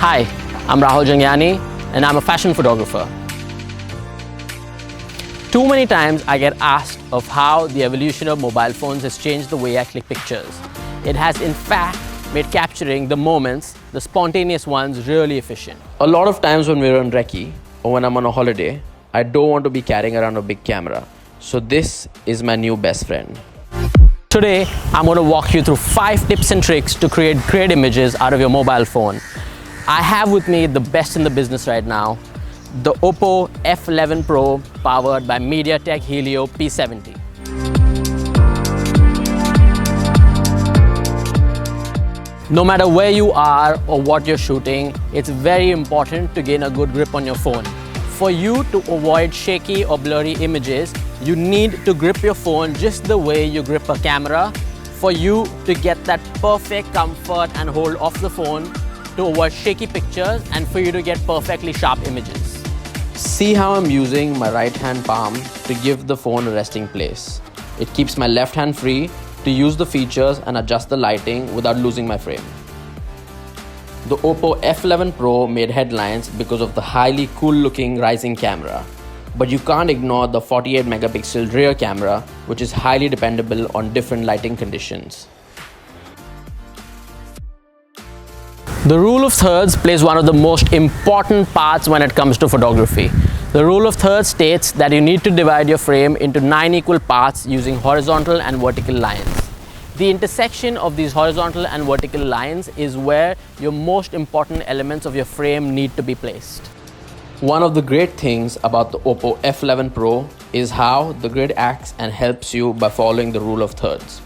Hi, I'm Rahul Jangyani and I'm a fashion photographer. Too many times I get asked of how the evolution of mobile phones has changed the way I click pictures. It has in fact made capturing the moments, the spontaneous ones, really efficient. A lot of times when we're on recce or when I'm on a holiday, I don't want to be carrying around a big camera. So this is my new best friend. Today, I'm going to walk you through 5 tips and tricks to create great images out of your mobile phone. I have with me the best in the business right now, the Oppo F11 Pro powered by MediaTek Helio P70. No matter where you are or what you're shooting, it's very important to gain a good grip on your phone. For you to avoid shaky or blurry images, you need to grip your phone just the way you grip a camera. For you to get that perfect comfort and hold of the phone, to avoid shaky pictures, and for you to get perfectly sharp images. See how I'm using my right hand palm to give the phone a resting place. It keeps my left hand free to use the features and adjust the lighting without losing my frame. The Oppo F11 Pro made headlines because of the highly cool looking rising camera. But you can't ignore the 48 megapixel rear camera, which is highly dependable on different lighting conditions. The rule of thirds plays one of the most important parts when it comes to photography. The rule of thirds states that you need to divide your frame into 9 equal parts using horizontal and vertical lines. The intersection of these horizontal and vertical lines is where your most important elements of your frame need to be placed. One of the great things about the Oppo F11 Pro is how the grid acts and helps you by following the rule of thirds.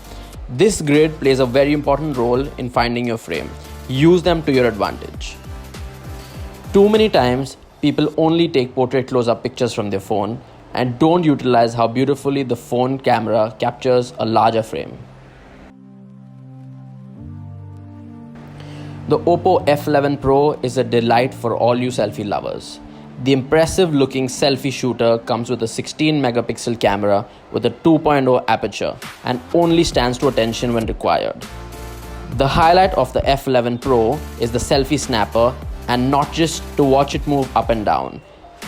This grid plays a very important role in finding your frame. Use them to your advantage. Too many times, people only take portrait close-up pictures from their phone and don't utilize how beautifully the phone camera captures a larger frame. The Oppo F11 Pro is a delight for all you selfie lovers. The impressive looking selfie shooter comes with a 16 megapixel camera with a 2.0 aperture and only stands to attention when required. The highlight of the F11 Pro is the selfie snapper, and not just to watch it move up and down.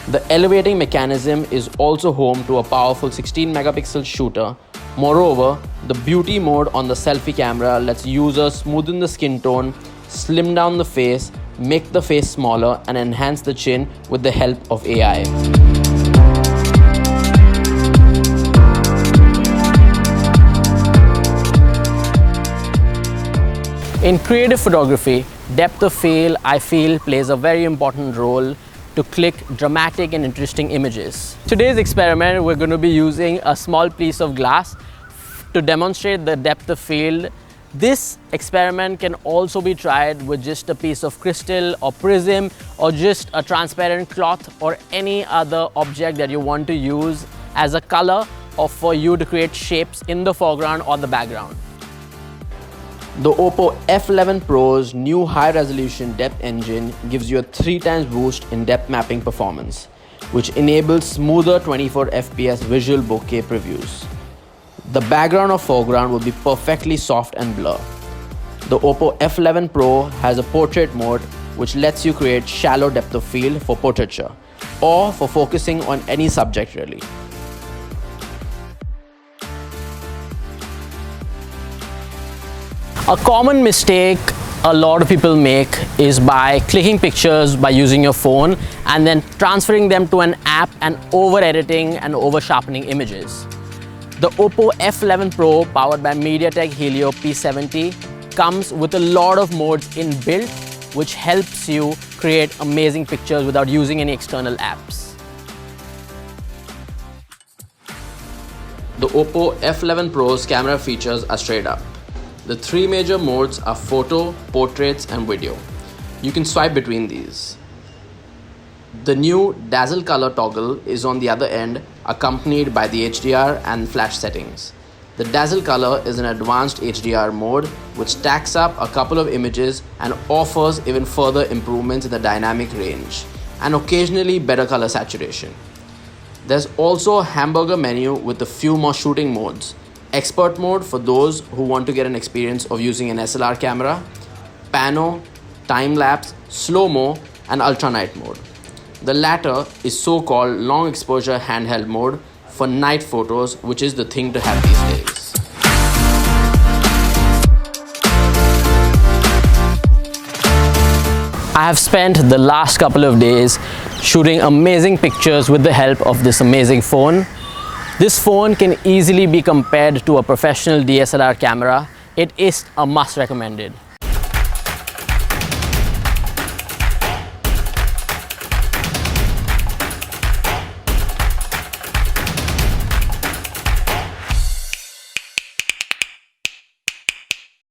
The elevating mechanism is also home to a powerful 16 megapixel shooter. Moreover, the beauty mode on the selfie camera lets users smoothen the skin tone, slim down the face, make the face smaller, and enhance the chin with the help of AI. In creative photography, depth of field, I feel, plays a very important role to click dramatic and interesting images. Today's experiment, we're going to be using a small piece of glass to demonstrate the depth of field. This experiment can also be tried with just a piece of crystal or prism or just a transparent cloth or any other object that you want to use as a color or for you to create shapes in the foreground or the background. The Oppo F11 Pro's new high-resolution depth engine gives you a 3 times boost in depth mapping performance, which enables smoother 24 FPS visual bokeh previews. The background or foreground will be perfectly soft and blur. The Oppo F11 Pro has a portrait mode which lets you create shallow depth of field for portraiture or for focusing on any subject really. A common mistake a lot of people make is by clicking pictures by using your phone and then transferring them to an app and over-editing and over-sharpening images. The Oppo F11 Pro powered by MediaTek Helio P70 comes with a lot of modes inbuilt which helps you create amazing pictures without using any external apps. The Oppo F11 Pro's camera features are straight up. The 3 major modes are photo, portraits, and video. You can swipe between these. The new dazzle color toggle is on the other end, accompanied by the HDR and flash settings. The dazzle color is an advanced HDR mode which stacks up a couple of images and offers even further improvements in the dynamic range and occasionally better color saturation. There's also a hamburger menu with a few more shooting modes. Expert mode for those who want to get an experience of using an SLR camera, Pano, time-lapse, slow-mo and ultra-night mode. The latter is so-called long exposure handheld mode for night photos, which is the thing to have these days. I have spent the last couple of days shooting amazing pictures with the help of this amazing phone. This phone can easily be compared to a professional DSLR camera. It is a must recommended.